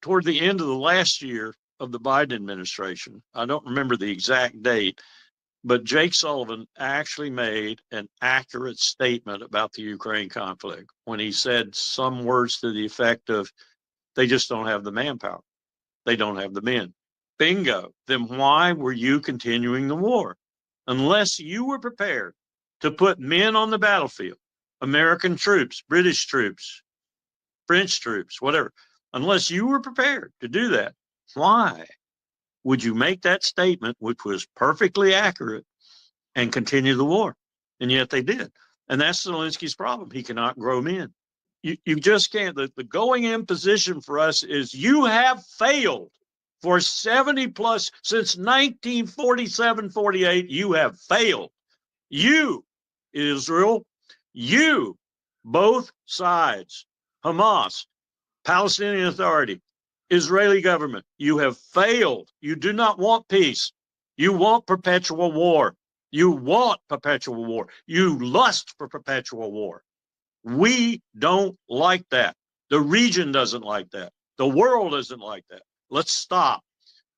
toward the end of the last year of the Biden administration, I don't remember the exact date, but Jake Sullivan actually made an accurate statement about the Ukraine conflict when he said some words to the effect of, they just don't have the manpower. They don't have the men. Bingo. Then why were you continuing the war? Unless you were prepared to put men on the battlefield, American troops, British troops, French troops, whatever, unless you were prepared to do that, why would you make that statement, which was perfectly accurate, and continue the war? And yet they did. And that's Zelensky's problem. He cannot grow men. You just can't. The going in position for us is you have failed for 70 plus, since 1947, 48, you have failed. You, Israel, you, both sides, Hamas, Palestinian Authority, Israeli government, you have failed. You do not want peace. You want perpetual war. You want perpetual war. You lust for perpetual war. We don't like that. The region doesn't like that. The world doesn't like that. Let's stop.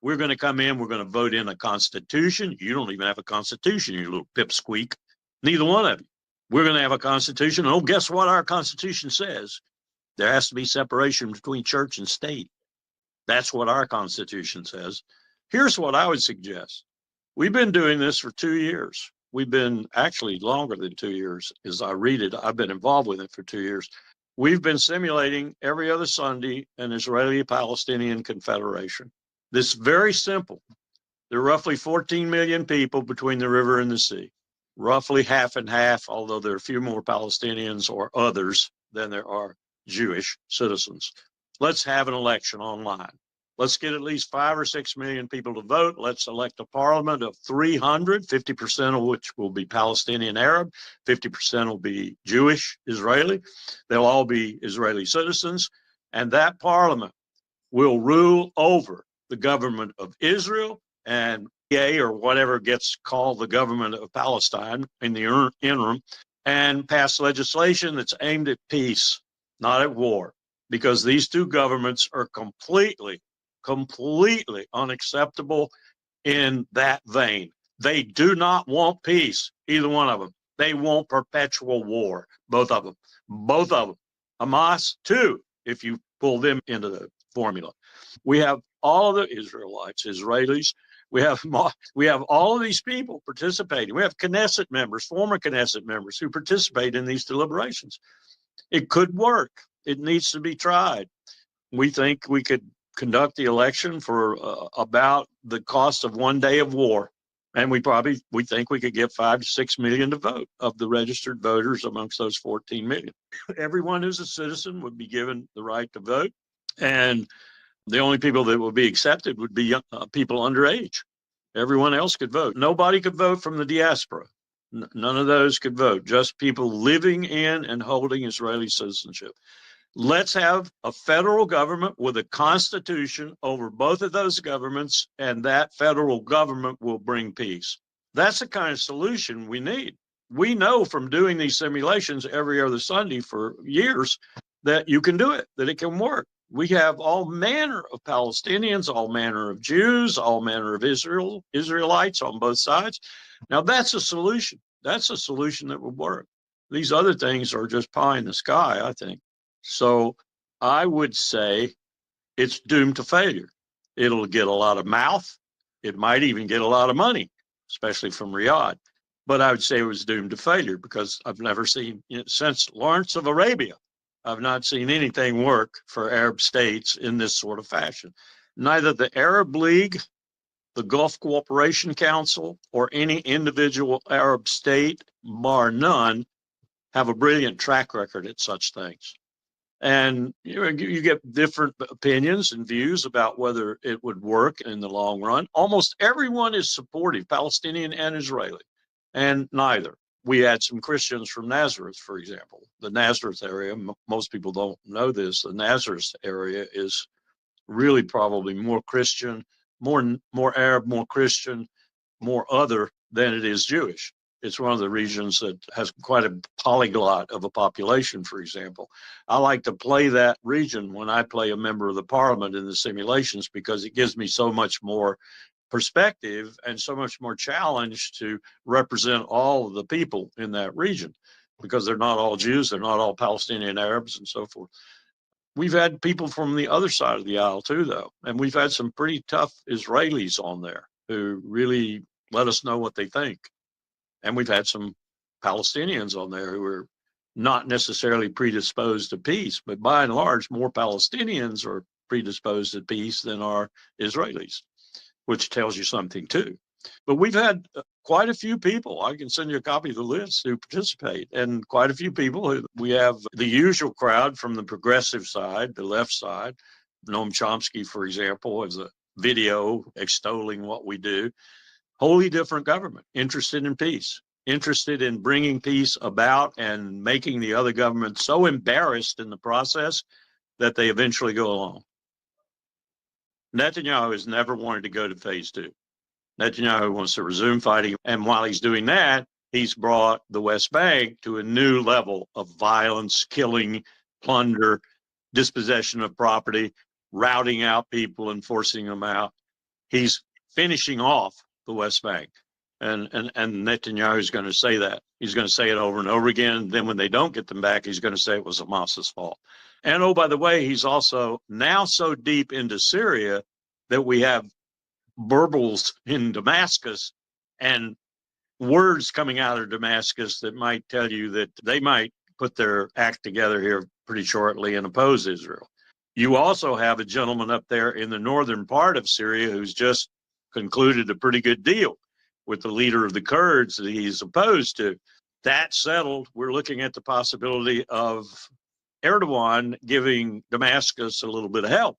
We're going to come in. We're going to vote in a constitution. You don't even have a constitution, you little pipsqueak. Neither one of you. We're going to have a constitution. Oh, guess what our constitution says? There has to be separation between church and state. That's what our constitution says. Here's what I would suggest. We've been doing this for 2 years. We've been actually longer than 2 years. As I read it, I've been involved with it for 2 years. We've been simulating every other Sunday an Israeli-Palestinian confederation. This is very simple. There are roughly 14 million people between the river and the sea, roughly half and half, although there are a few more Palestinians or others than there are Jewish citizens. Let's have an election online. Let's get at least 5 or 6 million people to vote. Let's elect a parliament of 300, 50% of which will be Palestinian Arab, 50% will be Jewish Israeli. They'll all be Israeli citizens. And that parliament will rule over the government of Israel and or whatever gets called the government of Palestine in the interim, and pass legislation that's aimed at peace, not at war, because these two governments are completely unacceptable in that vein. They do not want peace, either one of them. They want perpetual war, both of them. Hamas, too, if you pull them into the formula. We have all of the Israelites, Israelis. We have all of these people participating. We have Knesset members, former Knesset members, who participate in these deliberations. It could work. It needs to be tried. We think we could conduct the election for about the cost of 1 day of war. And we think we could get 5 to 6 million to vote of the registered voters amongst those 14 million. Everyone who's a citizen would be given the right to vote. And the only people that would be accepted would be people underage. Everyone else could vote. Nobody could vote from the diaspora. None of those could vote. Just people living in and holding Israeli citizenship. Let's have a federal government with a constitution over both of those governments, and that federal government will bring peace. That's the kind of solution we need. We know from doing these simulations every other Sunday for years that you can do it, that it can work. We have all manner of Palestinians, all manner of Jews, all manner of Israelites on both sides. Now that's a solution. That's a solution that would work. These other things are just pie in the sky, I think. So I would say it's doomed to failure. It'll get a lot of mouth. It might even get a lot of money, especially from Riyadh. But I would say it was doomed to failure because I've never seen, since Lawrence of Arabia, I've not seen anything work for Arab states in this sort of fashion. Neither the Arab League, the Gulf Cooperation Council, or any individual Arab state, bar none, have a brilliant track record at such things. And you get different opinions and views about whether it would work in the long run. Almost everyone is supportive, Palestinian and Israeli, and neither. We had some Christians from Nazareth, for example. The Nazareth area, most people don't know this, the Nazareth area is really probably more Christian, more Arab, more Christian, more other than it is Jewish. It's one of the regions that has quite a polyglot of a population, for example. I like to play that region when I play a member of the parliament in the simulations because it gives me so much more perspective and so much more challenge to represent all of the people in that region, because they're not all Jews, they're not all Palestinian Arabs and so forth. We've had people from the other side of the aisle too, though, and we've had some pretty tough Israelis on there who really let us know what they think. And we've had some Palestinians on there who are not necessarily predisposed to peace, but by and large, more Palestinians are predisposed to peace than are Israelis, which tells you something too. But we've had quite a few people, I can send you a copy of the list, who participate, and quite a few people who we have the usual crowd from the progressive side, the left side. Noam Chomsky, for example, has a video extolling what we do. Wholly different government, interested in peace, interested in bringing peace about and making the other government so embarrassed in the process that they eventually go along. Netanyahu has never wanted to go to phase 2. Netanyahu wants to resume fighting. And while he's doing that, he's brought the West Bank to a new level of violence, killing, plunder, dispossession of property, routing out people and forcing them out. He's finishing off the West Bank. And Netanyahu is going to say that. He's going to say it over and over again. Then when they don't get them back, he's going to say it was Hamas's fault. And oh, by the way, he's also now so deep into Syria that we have burbles in Damascus and words coming out of Damascus that might tell you that they might put their act together here pretty shortly and oppose Israel. You also have a gentleman up there in the northern part of Syria who's just concluded a pretty good deal with the leader of the Kurds that he's opposed to. That settled, we're looking at the possibility of Erdogan giving Damascus a little bit of help.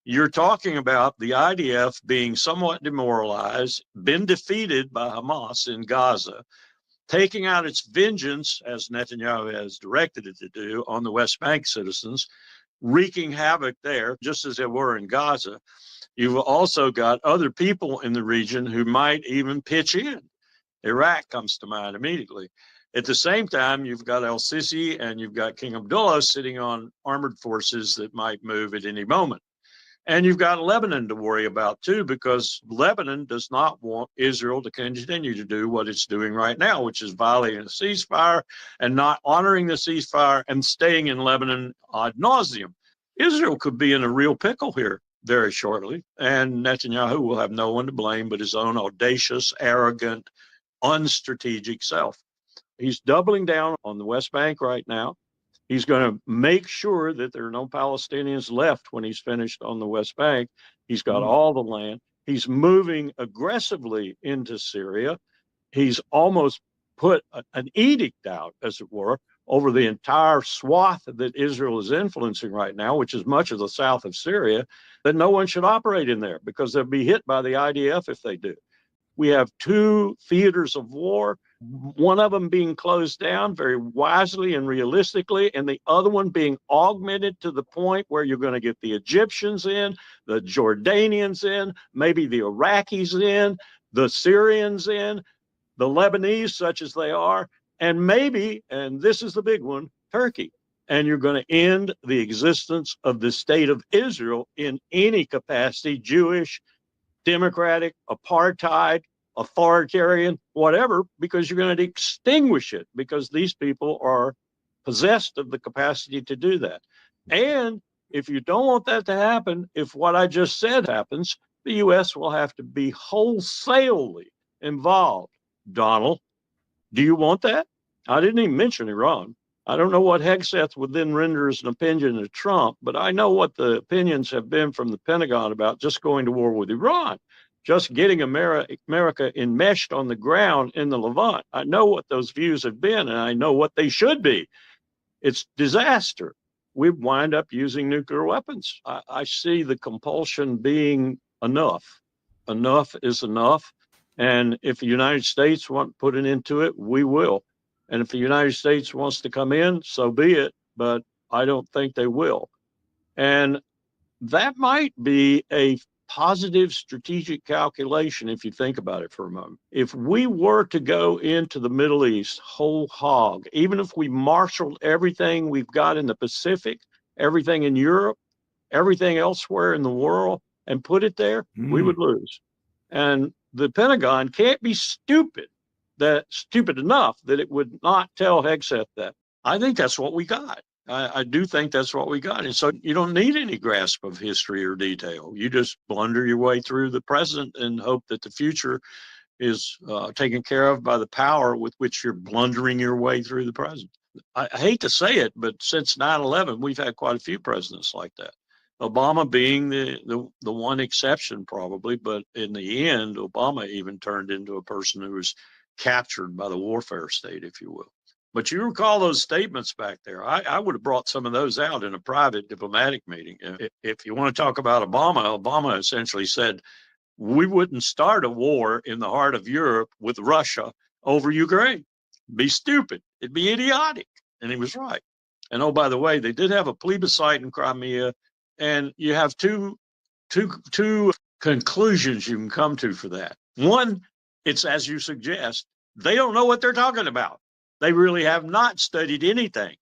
You're talking about the IDF being somewhat demoralized, been defeated by Hamas in Gaza, taking out its vengeance, as Netanyahu has directed it to do, on the West Bank citizens, wreaking havoc there, just as they were in Gaza. You've also got other people in the region who might even pitch in. Iraq comes to mind immediately. At the same time, you've got el-Sisi and you've got King Abdullah sitting on armored forces that might move at any moment. And you've got Lebanon to worry about too, because Lebanon does not want Israel to continue to do what it's doing right now, which is violating the ceasefire and not honoring the ceasefire and staying in Lebanon ad nauseum. Israel could be in a real pickle here very shortly, and Netanyahu will have no one to blame but his own audacious, arrogant, unstrategic self. He's doubling down on the West Bank right now. He's going to make sure that there are no Palestinians left when he's finished on the West Bank. He's got all the land. He's moving aggressively into Syria. He's almost put an edict out, as it were, over the entire swath that Israel is influencing right now, which is much of the south of Syria, that no one should operate in there because they'll be hit by the IDF if they do. We have 2 theaters of war, one of them being closed down very wisely and realistically, and the other one being augmented to the point where you're going to get the Egyptians in, the Jordanians in, maybe the Iraqis in, the Syrians in, the Lebanese, such as they are, and maybe, and this is the big one, Turkey. And you're going to end the existence of the state of Israel in any capacity, Jewish, democratic, apartheid, authoritarian, whatever, because you're going to extinguish it because these people are possessed of the capacity to do that. And if you don't want that to happen, if what I just said happens, the U.S. will have to be wholesalely involved. Donald, do you want that? I didn't even mention Iran. I don't know what Hegseth would then render as an opinion to Trump, but I know what the opinions have been from the Pentagon about just going to war with Iran, just getting America enmeshed on the ground in the Levant. I know what those views have been, and I know what they should be. It's disaster. We wind up using nuclear weapons. I see the compulsion being enough. Enough is enough. And if the United States want to put an end to it, we will. And if the United States wants to come in, so be it. But I don't think they will. And that might be a positive strategic calculation if you think about it for a moment. If we were to go into the Middle East whole hog, even if we marshaled everything we've got in the Pacific, everything in Europe, everything elsewhere in the world, and put it there, we would lose. And the Pentagon can't be stupid enough that it would not tell Hegseth that. I think that's what we got. I do think that's what we got. And so you don't need any grasp of history or detail. You just blunder your way through the present and hope that the future is taken care of by the power with which you're blundering your way through the present. I hate to say it, but since 9/11, we've had quite a few presidents like that. Obama being the one exception probably, but in the end, Obama even turned into a person who was captured by the warfare state, if you will. But you recall those statements back there. I would have brought some of those out in a private diplomatic meeting. If you want to talk about Obama essentially said, we wouldn't start a war in the heart of Europe with Russia over Ukraine. It'd be stupid. It'd be idiotic. And he was right. And oh, by the way, they did have a plebiscite in Crimea. And you have two conclusions you can come to for that. One, it's as you suggest, they don't know what they're talking about. They really have not studied anything.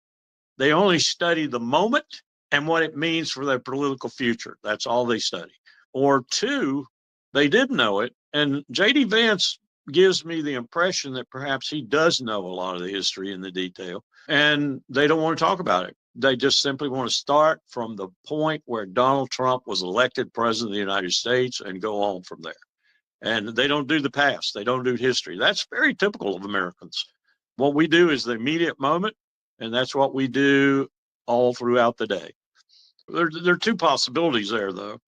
They only study the moment and what it means for their political future. That's all they study. Or two, they did know it. And J.D. Vance gives me the impression that perhaps he does know a lot of the history and the detail, and they don't want to talk about it. They just simply want to start from the point where Donald Trump was elected president of the United States and go on from there. And they don't do the past. They don't do history. That's very typical of Americans. What we do is the immediate moment, and that's what we do all throughout the day. There are two possibilities there, though.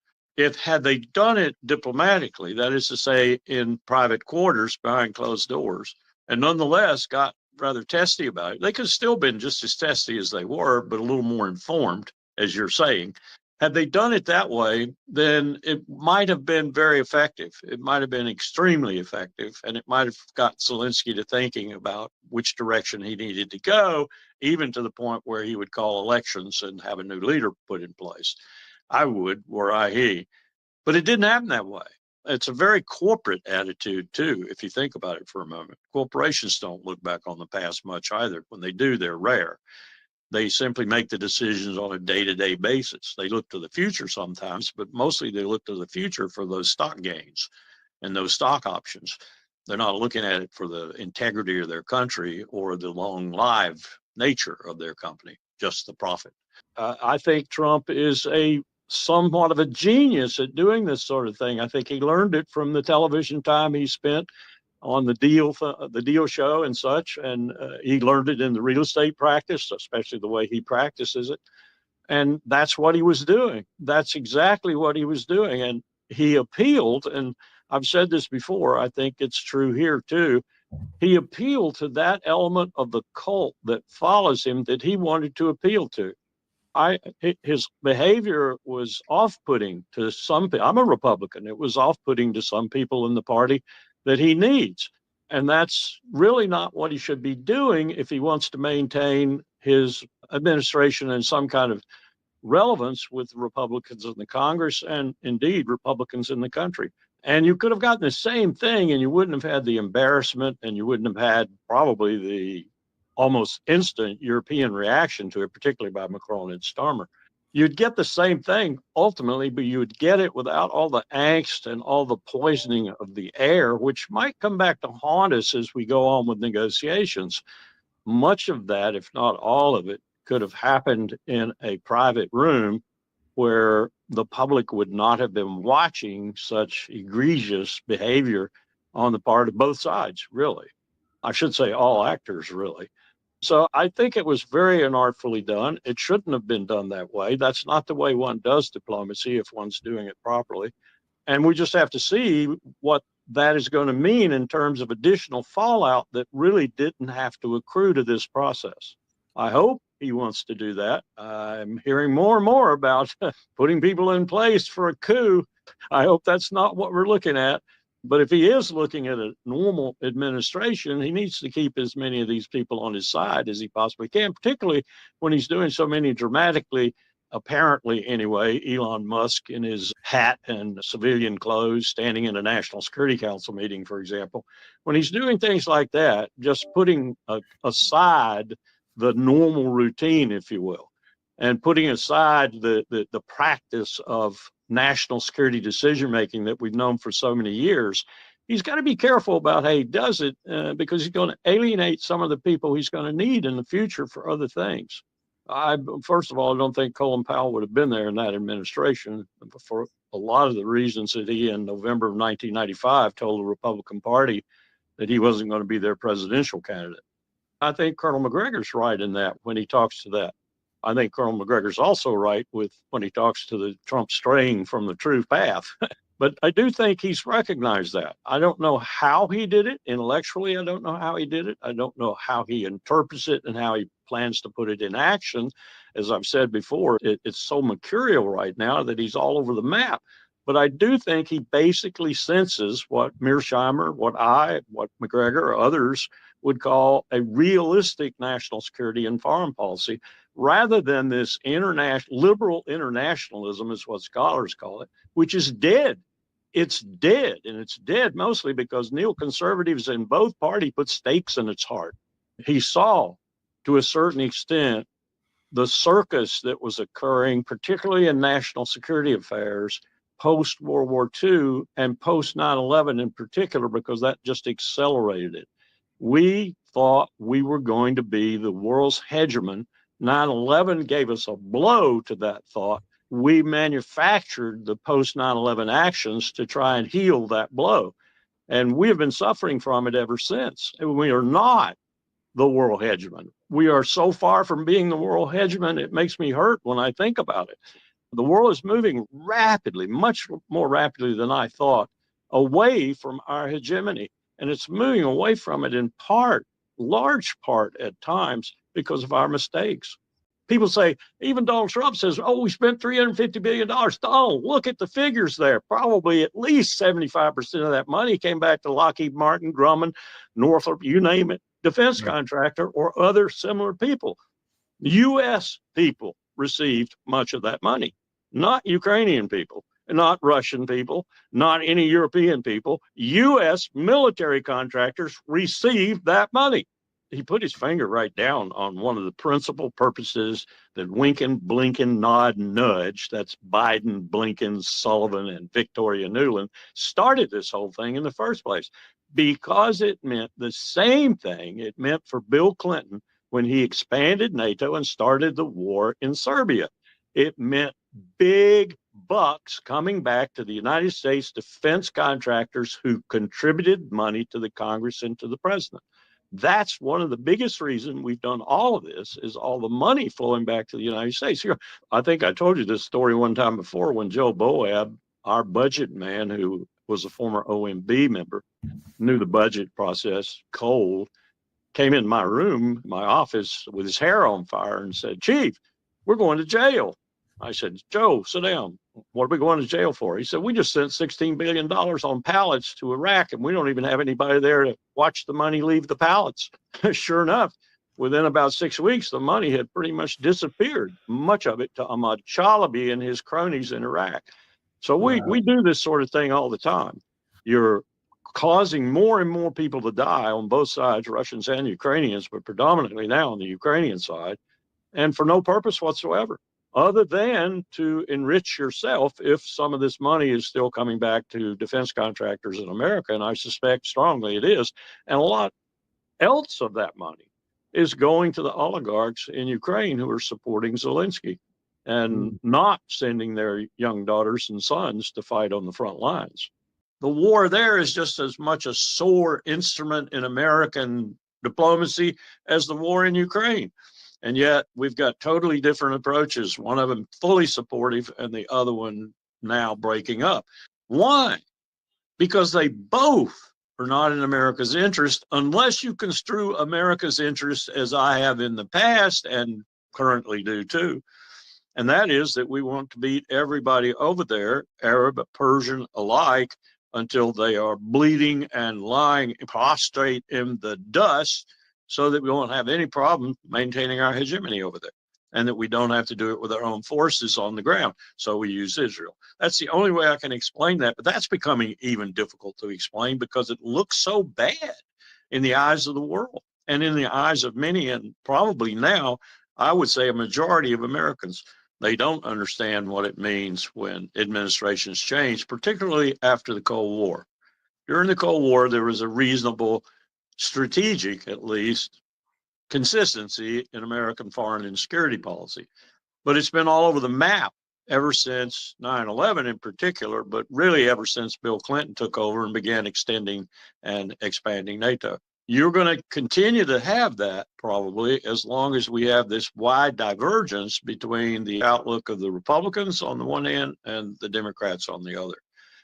Had they done it diplomatically, that is to say, in private quarters behind closed doors, and nonetheless got rather testy about it, they could have still been just as testy as they were, but a little more informed, as you're saying. Had they done it that way, then it might have been very effective. It might have been extremely effective, and it might have got Zelensky to thinking about which direction he needed to go, even to the point where he would call elections and have a new leader put in place. I would, were I he. But it didn't happen that way. It's a very corporate attitude, too, if you think about it for a moment. Corporations don't look back on the past much either. When they do, they're rare. They simply make the decisions on a day-to-day basis. They look to the future sometimes, but mostly they look to the future for those stock gains and those stock options. They're not looking at it for the integrity of their country or the long-lived nature of their company, just the profit. I think Trump is somewhat of a genius at doing this sort of thing. I think he learned it from the television time he spent on the deal show and such, and he learned it in the real estate practice, especially the way he practices it. And that's what he was doing. That's exactly what he was doing. And he appealed, and I've said this before, I think it's true here too. He appealed to that element of the cult that follows him that he wanted to appeal to. His behavior was off-putting to some people. I'm a Republican. It was off-putting to some people in the party that he needs. And that's really not what he should be doing if he wants to maintain his administration and some kind of relevance with Republicans in the Congress and indeed Republicans in the country. And you could have gotten the same thing and you wouldn't have had the embarrassment and you wouldn't have had probably the almost instant European reaction to it, particularly by Macron and Starmer. You'd get the same thing ultimately, but you would get it without all the angst and all the poisoning of the air, which might come back to haunt us as we go on with negotiations. Much of that, if not all of it, could have happened in a private room where the public would not have been watching such egregious behavior on the part of both sides, really. I should say all actors, really. So I think it was very unartfully done. It shouldn't have been done that way. That's not the way one does diplomacy if one's doing it properly. And we just have to see what that is going to mean in terms of additional fallout that really didn't have to accrue to this process. I hope he wants to do that. I'm hearing more and more about putting people in place for a coup. I hope that's not what we're looking at. But if he is looking at a normal administration, he needs to keep as many of these people on his side as he possibly can, particularly when he's doing so many dramatically apparently anyway, Elon Musk in his hat and civilian clothes standing in a National Security Council meeting, for example, when he's doing things like that, just putting aside the normal routine, if you will, and putting aside the practice of national security decision making that we've known for so many years, he's got to be careful about how he does it because he's going to alienate some of the people he's going to need in the future for other things. First of all, I don't think Colin Powell would have been there in that administration for a lot of the reasons that he, in November of 1995, told the Republican Party that he wasn't going to be their presidential candidate. I think Colonel McGregor's right in that when he talks to that. I think Colonel McGregor's also right when he talks to the Trump straying from the true path. But I do think he's recognized that. I don't know how he did it intellectually. I don't know how he did it. I don't know how he interprets it and how he plans to put it in action. As I've said before, it's so mercurial right now that he's all over the map. But I do think he basically senses what Mearsheimer, what McGregor, or others would call a realistic national security and foreign policy, rather than this liberal internationalism, is what scholars call it, which is dead. It's dead, and it's dead mostly because neoconservatives in both parties put stakes in its heart. He saw, to a certain extent, the circus that was occurring, particularly in national security affairs, post-World War II and post-9/11 in particular, because that just accelerated it. We thought we were going to be the world's hegemon. 9/11 gave us a blow to that thought. We manufactured the post 9/11 actions to try and heal that blow. And we have been suffering from it ever since. We are not the world hegemon. We are so far from being the world hegemon, it makes me hurt when I think about it. The world is moving rapidly, much more rapidly than I thought, away from our hegemony. And it's moving away from it in part, large part at times, because of our mistakes. People say, even Donald Trump says, oh, we spent $350 billion. Donald, look at the figures there. Probably at least 75% of that money came back to Lockheed Martin, Grumman, Northrop, you name it, defense contractor or other similar people. U.S. people received much of that money, not Ukrainian people, not Russian people, not any European people. U.S. military contractors received that money. He put his finger right down on one of the principal purposes that winking, blinking, nod, nudge, that's Biden, Blinken, Sullivan, and Victoria Nuland, started this whole thing in the first place, because it meant the same thing it meant for Bill Clinton when he expanded NATO and started the war in Serbia. It meant big bucks coming back to the United States defense contractors who contributed money to the Congress and to the president. That's one of the biggest reasons we've done all of this, is all the money flowing back to the United States. I think I told you this story one time before, when Joe Boab, our budget man, who was a former OMB member, knew the budget process cold, came in my room, my office, with his hair on fire and said, Chief, we're going to jail. I said, Joe, sit down. What are we going to jail for? He said, we just sent $16 billion on pallets to Iraq, and we don't even have anybody there to watch the money leave the pallets. Sure enough, within about 6 weeks, the money had pretty much disappeared, much of it to Ahmad Chalabi and his cronies in Iraq. So we do this sort of thing all the time. You're causing more and more people to die on both sides, Russians and Ukrainians, but predominantly now on the Ukrainian side, and for no purpose whatsoever, other than to enrich yourself if some of this money is still coming back to defense contractors in America, and I suspect strongly it is. And a lot else of that money is going to the oligarchs in Ukraine who are supporting Zelensky and not sending their young daughters and sons to fight on the front lines. The war there is just as much a sore instrument in American diplomacy as the war in Ukraine. And yet we've got totally different approaches, one of them fully supportive and the other one now breaking up. Why? Because they both are not in America's interest, unless you construe America's interest as I have in the past and currently do too. And that is that we want to beat everybody over there, Arab, Persian alike, until they are bleeding and lying prostrate in the dust, so that we won't have any problem maintaining our hegemony over there. and that we don't have to do it with our own forces on the ground. So we use Israel. That's the only way I can explain that. But that's becoming even difficult to explain because it looks so bad in the eyes of the world and in the eyes of many, and probably now, I would say a majority of Americans. They don't understand what it means when administrations change, particularly after the Cold War. During the Cold War, there was a reasonable, strategic, at least, consistency in American foreign and security policy. But it's been all over the map ever since 9/11 in particular, but really ever since Bill Clinton took over and began extending and expanding NATO. You're going to continue to have that probably as long as we have this wide divergence between the outlook of the Republicans on the one hand and the Democrats on the other.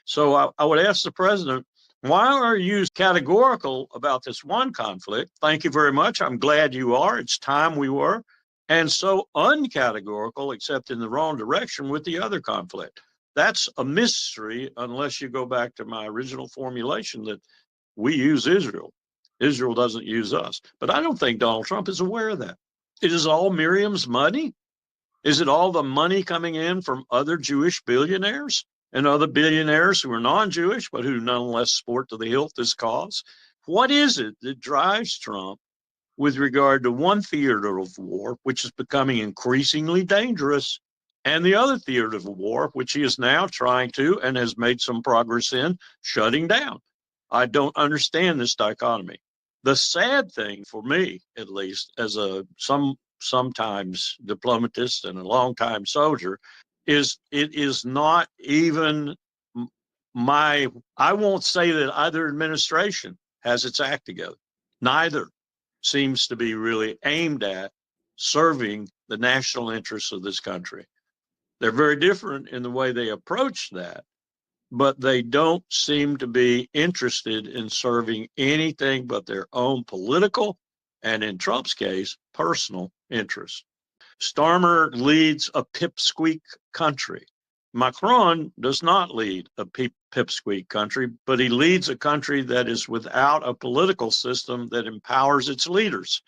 So I would ask the president, why are you categorical about this one conflict? Thank you very much. I'm glad you are. It's time we were. And so uncategorical, except in the wrong direction with the other conflict. That's a mystery unless you go back to my original formulation that we use Israel. Israel doesn't use us. But I don't think Donald Trump is aware of that. It is all Miriam's money? Is it all the money coming in from other Jewish billionaires and other billionaires who are non-Jewish, but who nonetheless support to the hilt this cause? What is it that drives Trump with regard to one theater of war, which is becoming increasingly dangerous, and the other theater of war, which he is now trying to and has made some progress in shutting down? I don't understand this dichotomy. The sad thing for me, at least, as a sometimes diplomatist and a longtime soldier, is it is not even I won't say that either administration has its act together. Neither seems to be really aimed at serving the national interests of this country. They're very different in the way they approach that, but they don't seem to be interested in serving anything but their own political and, in Trump's case, personal interests. Starmer leads a pipsqueak country. Macron does not lead a pipsqueak country, but he leads a country that is without a political system that empowers its leaders.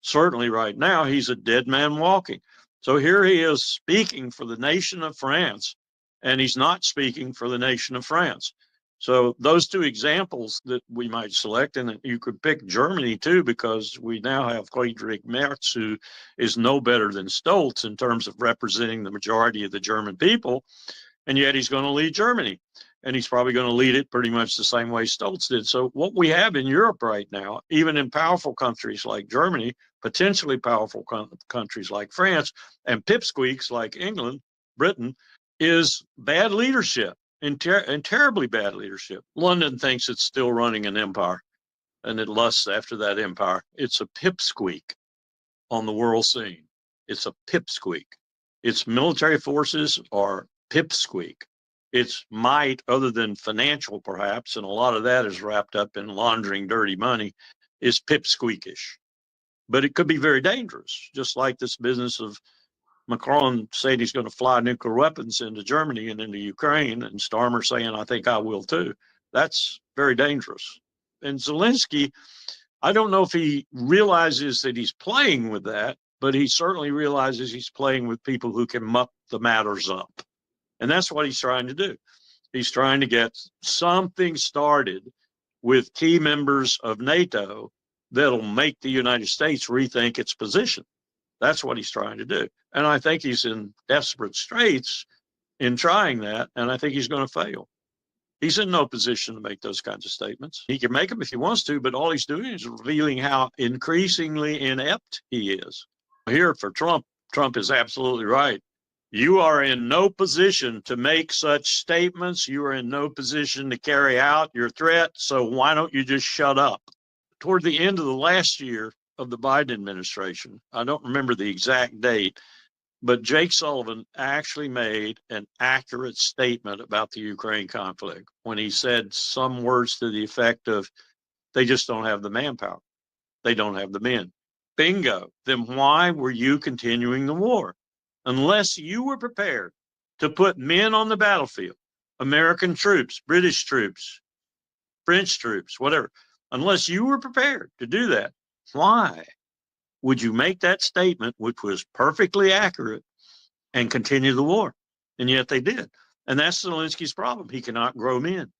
Certainly right now, he's a dead man walking. So here he is speaking for the nation of France, and he's not speaking for the nation of France. So those two examples that we might select, and you could pick Germany too, because we now have Friedrich Merz, who is no better than Stolz in terms of representing the majority of the German people, and yet he's going to lead Germany. And he's probably going to lead it pretty much the same way Stolz did. So what we have in Europe right now, even in powerful countries like Germany, potentially powerful countries like France, and pipsqueaks like England, Britain, is bad leadership and terribly bad leadership. London thinks it's still running an empire, and it lusts after that empire. It's a pipsqueak on the world scene. It's a pipsqueak. Its military forces are pipsqueak. Its might, other than financial perhaps, and a lot of that is wrapped up in laundering dirty money, is pipsqueakish. But it could be very dangerous, just like this business of Macron saying he's going to fly nuclear weapons into Germany and into Ukraine, and Starmer saying, I think I will too. That's very dangerous. And Zelensky, I don't know if he realizes that he's playing with that, but he certainly realizes he's playing with people who can muck the matters up. And that's what he's trying to do. He's trying to get something started with key members of NATO that'll make the United States rethink its position. That's what he's trying to do. And I think he's in desperate straits in trying that, and I think he's going to fail. He's in no position to make those kinds of statements. He can make them if he wants to, but all he's doing is revealing how increasingly inept he is. Here for Trump, Trump is absolutely right. You are in no position to make such statements. You are in no position to carry out your threat. So why don't you just shut up? Toward the end of the last year of the Biden administration, I don't remember the exact date, but Jake Sullivan actually made an accurate statement about the Ukraine conflict when he said some words to the effect of, they just don't have the manpower. They don't have the men. Bingo. Then why were you continuing the war? Unless you were prepared to put men on the battlefield, American troops, British troops, French troops, whatever, unless you were prepared to do that, why? would you make that statement, which was perfectly accurate, and continue the war? And yet they did. And that's Zelensky's problem. He cannot grow men.